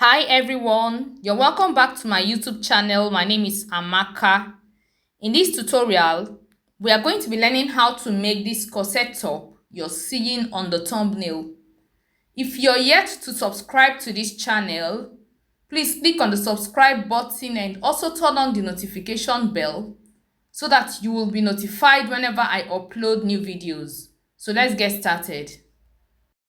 Hi everyone, you're welcome back to my YouTube channel. My name is Amaka. In this tutorial, we are going to be learning how to make this corset top you're seeing on the thumbnail. If you're yet to subscribe to this channel, please click on the subscribe button and also turn on the notification bell so that you will be notified whenever I upload new videos. So let's get started.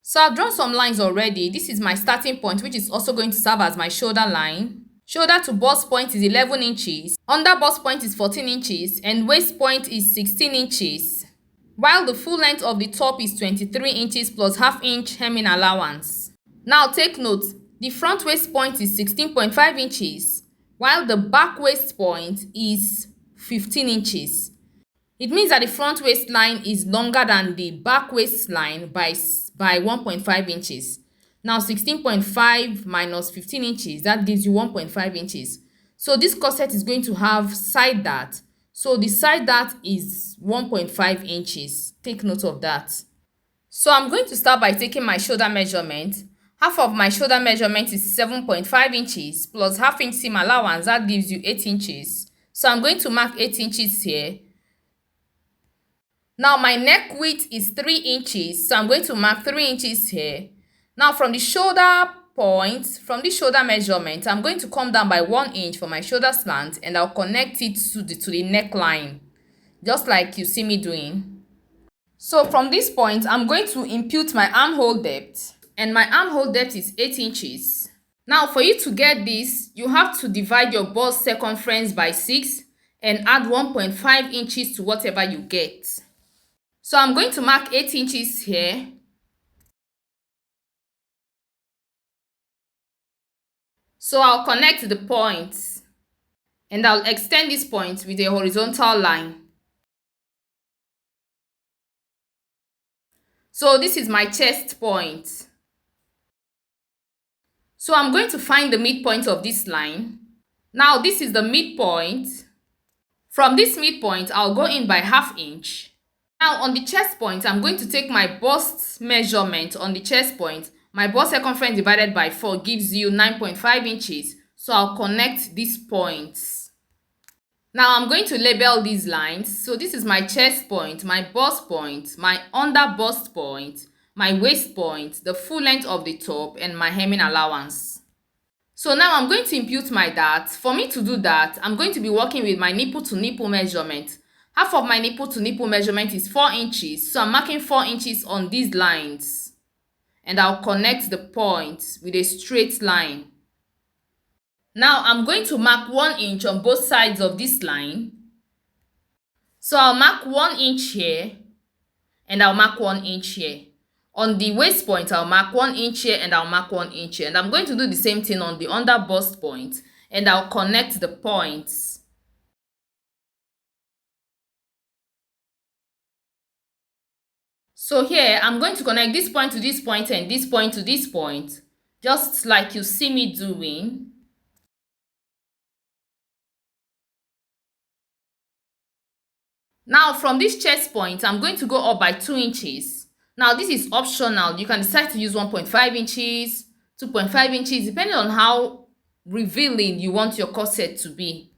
So I've drawn some lines already. This is my starting point, which is also going to serve as my shoulder line. Shoulder to bust point is 11 inches. Under bust point is 14 inches. And waist point is 16 inches. While the full length of the top is 23 inches plus half-inch hemming allowance. Now take note, the front waist point is 16.5 inches, while the back waist point is 15 inches. It means that the front waistline is longer than the back waistline by 1.5 inches. Now 16.5 minus 15 inches, that gives you 1.5 inches. So this corset is going to have side dart. So the side dart is 1.5 inches. Take note of that. So I'm going to start by taking my shoulder measurement. Half of my shoulder measurement is 7.5 inches plus half-inch seam allowance. That gives you 8 inches. So I'm going to mark 8 inches here. Now my neck width is 3 inches, so I'm going to mark 3 inches here. Now from the shoulder point, from the shoulder measurement, I'm going to come down by 1 inch for my shoulder slant and I'll connect it to the neckline, just like you see me doing. So from this point, I'm going to impute my armhole depth, and my armhole depth is 8 inches. Now for you to get this, you have to divide your bust circumference by 6 and add 1.5 inches to whatever you get. So I'm going to mark 8 inches here. So I'll connect the points and I'll extend this point with a horizontal line. So this is my chest point. So I'm going to find the midpoint of this line. Now this is the midpoint. From this midpoint, I'll go in by ½ inch. Now on the chest point, I'm going to take my bust measurement on the chest point. My bust circumference divided by 4 gives you 9.5 inches. So I'll connect these points. Now I'm going to label these lines. So this is my chest point, my bust point, my under bust point, my waist point, the full length of the top, and my hemming allowance. So now I'm going to impute my dart. For me to do that, I'm going to be working with my nipple to nipple measurement. Half of my nipple to nipple measurement is 4 inches, so I'm marking 4 inches on these lines. And I'll connect the points with a straight line. Now I'm going to mark 1 inch on both sides of this line. So I'll mark 1 inch here, and I'll mark 1 inch here. On the waist point, I'll mark 1 inch here, and I'll mark 1 inch here. And I'm going to do the same thing on the under bust point, and I'll connect the points. So here, I'm going to connect this point to this point and this point to this point, just like you see me doing. Now from this chest point, I'm going to go up by 2 inches. Now this is optional. You can decide to use 1.5 inches, 2.5 inches, depending on how revealing you want your corset to be.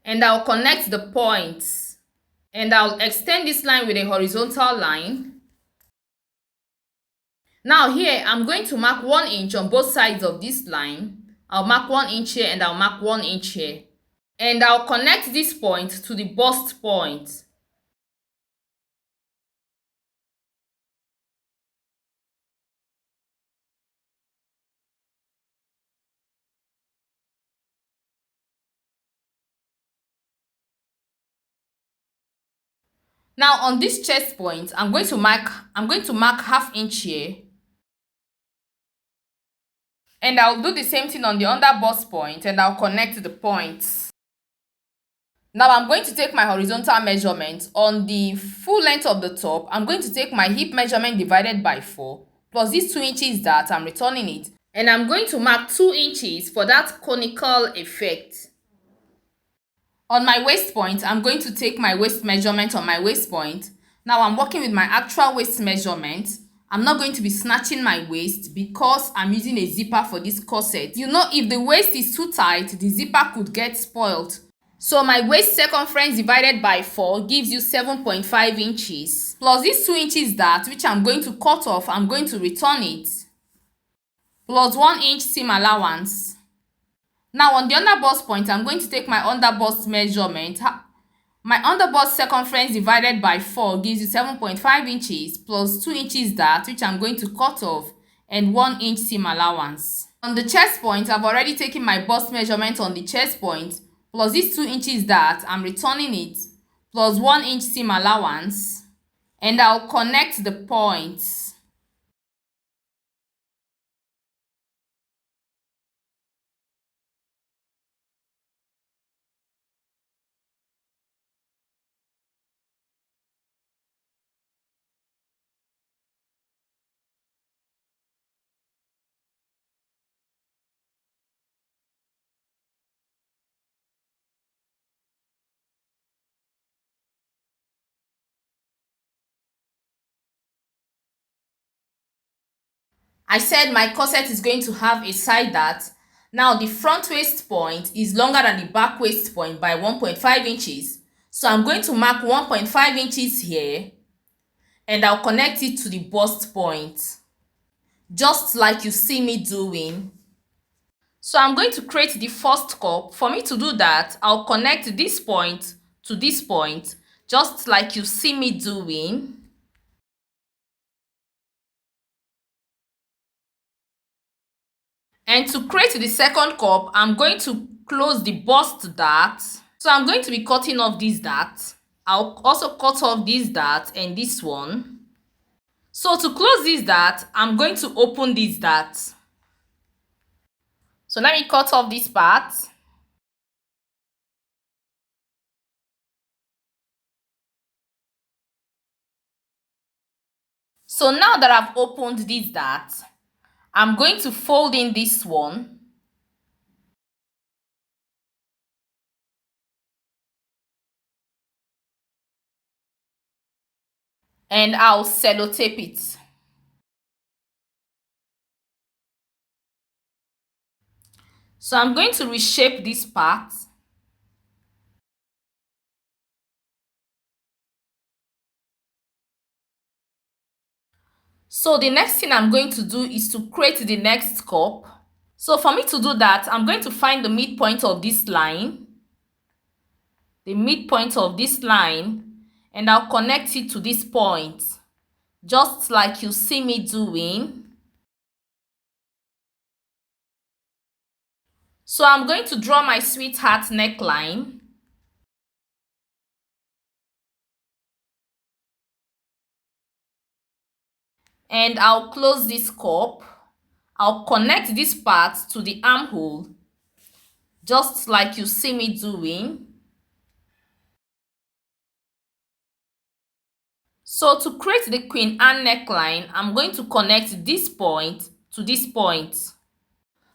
And I'll connect the points. And I'll extend this line with a horizontal line. Now here, I'm going to mark 1 inch on both sides of this line. I'll mark 1 inch here and I'll mark 1 inch here. And I'll connect this point to the bust point. Now on this chest point, I'm going to mark ½ inch here. And I'll do the same thing on the under bust point and I'll connect the points. Now I'm going to take my horizontal measurement. On the full length of the top, I'm going to take my hip measurement divided by 4 plus these 2 inches that I'm returning it. And I'm going to mark 2 inches for that conical effect. On my waist point, I'm going to take my waist measurement on my waist point. Now I'm working with my actual waist measurement. I'm not going to be snatching my waist because I'm using a zipper for this corset. You know, if the waist is too tight, the zipper could get spoiled. So my waist circumference divided by 4 gives you 7.5 inches. Plus these 2 inches that which I'm going to cut off, I'm going to return it. Plus 1 inch seam allowance. Now on the underbust point, I'm going to take my underbust measurement. My underbust circumference divided by 4 gives you 7.5 inches plus 2 inches that which I'm going to cut off and 1 inch seam allowance. On the chest point, I've already taken my bust measurement on the chest point plus these 2 inches that I'm returning it plus 1 inch seam allowance, and I'll connect the points. I said my corset is going to have a side dart. Now the front waist point is longer than the back waist point by 1.5 inches. So I'm going to mark 1.5 inches here and I'll connect it to the bust point, just like you see me doing. So I'm going to create the first cup. For me to do that, I'll connect this point to this point, just like you see me doing. And to create the second cup, I'm going to close the bust dart. So I'm going to be cutting off this dart. I'll also cut off this dart and this one. So to close this dart, I'm going to open this dart. So let me cut off this part. So now that I've opened this dart, I'm going to fold in this one. And I'll sellotape it. So I'm going to reshape this part. So the next thing I'm going to do is to create the next cup. So for me to do that, I'm going to find the midpoint of this line. The midpoint of this line, and I'll connect it to this point, just like you see me doing. So I'm going to draw my sweetheart neckline. And I'll close this cup. I'll connect this part to the armhole, just like you see me doing. So to create the Queen Anne neckline, I'm going to connect this point to this point.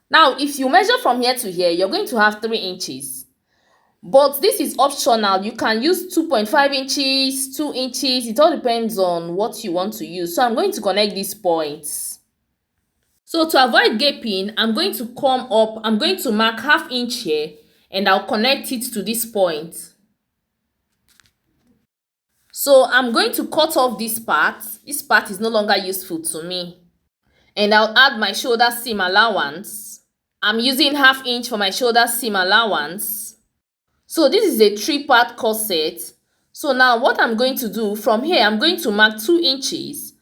Now, if you measure from here to here, you're going to have 3 inches. But this is optional. You can use 2.5 inches, 2 inches. It all depends on what you want to use. So I'm going to connect these points. So to avoid gaping, I'm going to come up. I'm going to mark ½ inch here and I'll connect it to this point. So I'm going to cut off this part. This part is no longer useful to me. And I'll add my shoulder seam allowance. I'm using ½ inch for my shoulder seam allowance. So this is a 3-part corset. So now what I'm going to do from here, I'm going to mark 2 inches.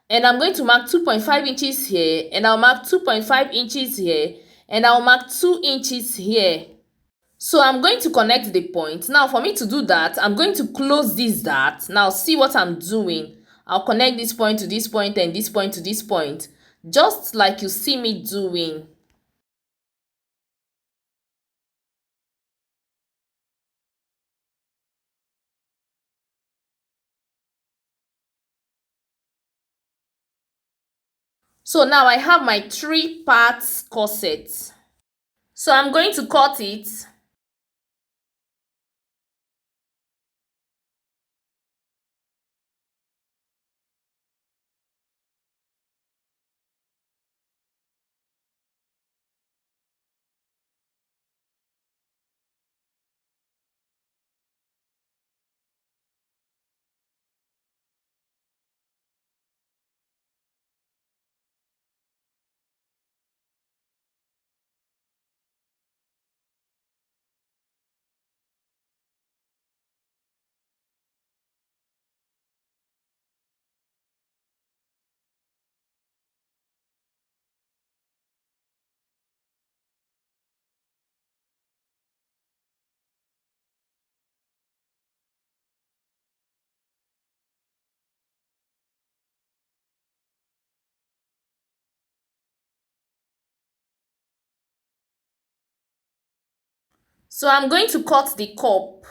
And I'm going to mark 2.5 inches here. And I'll mark 2.5 inches here. And I'll mark 2 inches here. So I'm going to connect the point. Now for me to do that, I'm going to close this dart. Now see what I'm doing. I'll connect this point to this point and this point to this point, just like you see me doing. So now I have my 3-part corset. So I'm going to cut it. So I'm going to cut the cup.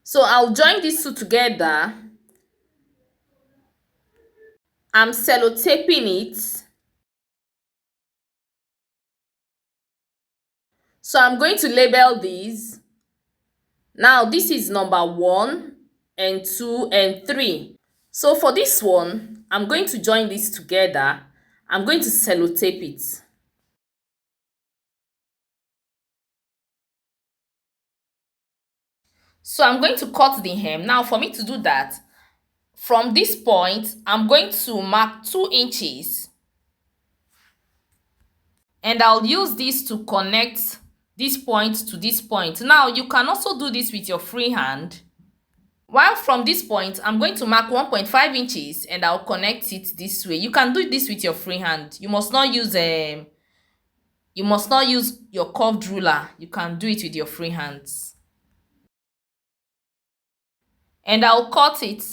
So I'll join these two together. I'm sellotaping it. So I'm going to label these. Now this is number 1 and 2 and 3. So for this one, I'm going to join these together. I'm going to sellotape it. So I'm going to cut the hem. Now for me to do that, from this point, I'm going to mark 2 inches. And I'll use this to connect this point to this point. Now you can also do this with your free hand. While from this point, I'm going to mark 1.5 inches and I'll connect it this way. You can do this with your free hand. You must not use your curved ruler. You can do it with your free hands. And I'll cut it.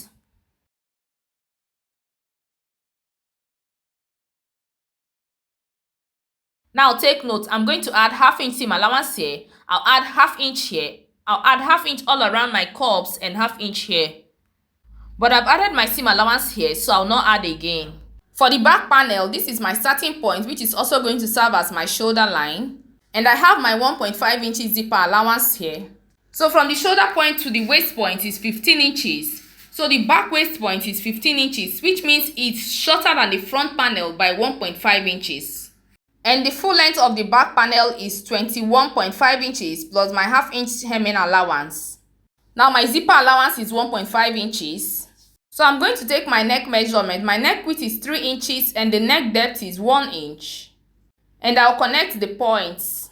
Now take note, I'm going to add ½ inch seam allowance here. I'll add ½ inch here. I'll add ½ inch all around my curves and ½ inch here. But I've added my seam allowance here, so I'll not add again. For the back panel, this is my starting point, which is also going to serve as my shoulder line. And I have my 1.5 inches zipper allowance here. So from the shoulder point to the waist point is 15 inches. So the back waist point is 15 inches, which means it's shorter than the front panel by 1.5 inches. And the full length of the back panel is 21.5 inches plus my ½ inch hemming allowance. Now my zipper allowance is 1.5 inches. So I'm going to take my neck measurement. My neck width is 3 inches and the neck depth is 1 inch. And I'll connect the points.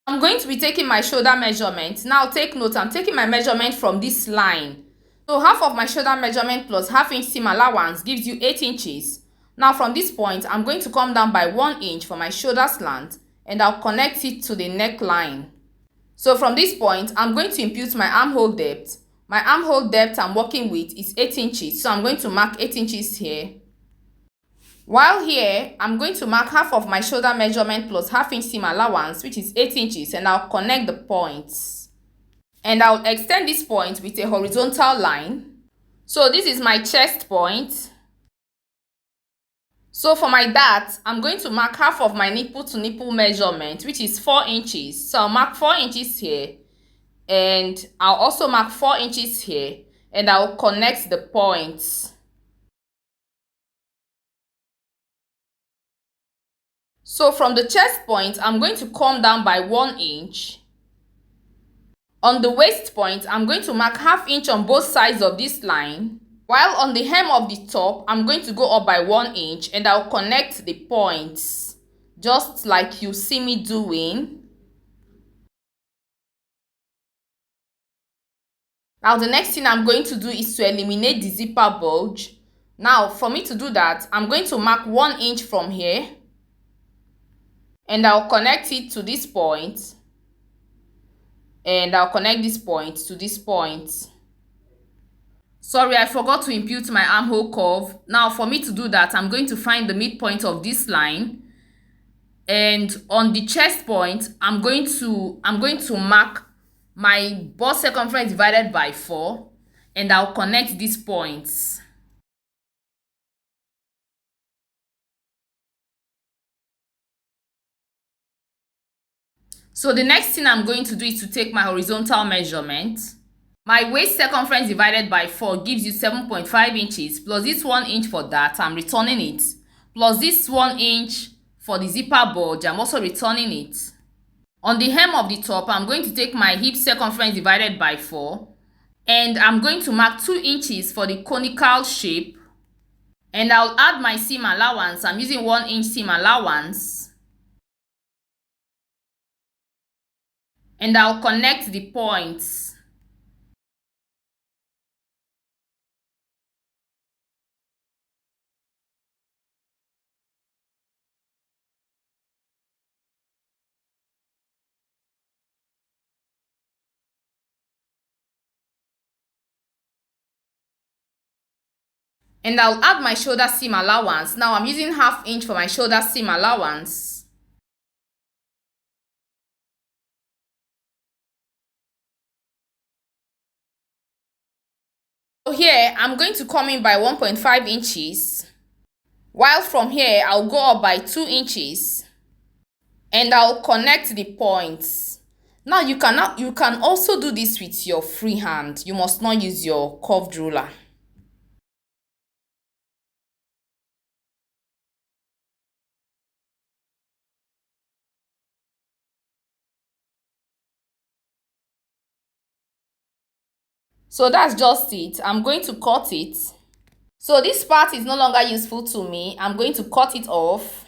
I'm going to be taking my shoulder measurement. Now take note, I'm taking my measurement from this line. So half of my shoulder measurement plus ½ inch seam allowance gives you 8 inches. Now from this point, I'm going to come down by 1 inch for my shoulder slant and I'll connect it to the neckline. So from this point, I'm going to impute my armhole depth. My armhole depth I'm working with is 8 inches, so I'm going to mark 8 inches here. While here, I'm going to mark half of my shoulder measurement plus ½ inch seam allowance, which is 8 inches, and I'll connect the points. And I'll extend this point with a horizontal line. So this is my chest point. So for my dart, I'm going to mark half of my nipple to nipple measurement, which is 4 inches. So I'll mark 4 inches here. And I'll also mark 4 inches here. And I'll connect the points. So from the chest point, I'm going to come down by 1 inch. On the waist point, I'm going to mark ½ inch on both sides of this line. While on the hem of the top, I'm going to go up by 1 inch and I'll connect the points, just like you see me doing. Now the next thing I'm going to do is to eliminate the zipper bulge. Now for me to do that, I'm going to mark 1 inch from here. And I'll connect it to this point. And I'll connect this point to this point. Sorry, I forgot to impute my armhole curve. Now for me to do that, I'm going to find the midpoint of this line. And on the chest point, I'm going to mark my bust circumference divided by 4. And I'll connect these points. So the next thing I'm going to do is to take my horizontal measurement. My waist circumference divided by 4 gives you 7.5 inches plus this 1 inch for that, I'm returning it. Plus this 1 inch for the zipper bulge, I'm also returning it. On the hem of the top, I'm going to take my hip circumference divided by 4 and I'm going to mark 2 inches for the conical shape. And I'll add my seam allowance. I'm using 1 inch seam allowance. And I'll connect the points. And I'll add my shoulder seam allowance. Now I'm using 1/2 inch for my shoulder seam allowance. So here I'm going to come in by 1.5 inches, while from here I'll go up by 2 inches and I'll connect the points. Now you can also do this with your free hand. You must not use your curved ruler. So that's just it. I'm going to cut it. So this part is no longer useful to me. I'm going to cut it off.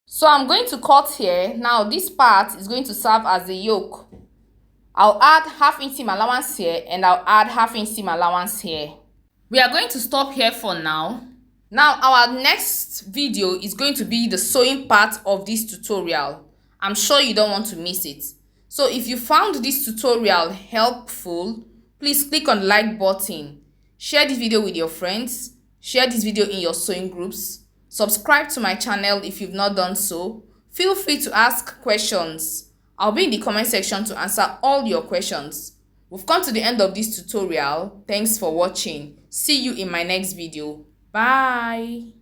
So I'm going to cut here. Now this part is going to serve as the yoke. I'll add 1/2 inch seam allowance here and I'll add 1/2 inch seam allowance here. We are going to stop here for now. Now our next video is going to be the sewing part of this tutorial. I'm sure you don't want to miss it. So if you found this tutorial helpful, please click on the like button. Share this video with your friends. Share this video in your sewing groups. Subscribe to my channel if you've not done so. Feel free to ask questions. I'll be in the comment section to answer all your questions. We've come to the end of this tutorial. Thanks for watching. See you in my next video. Bye.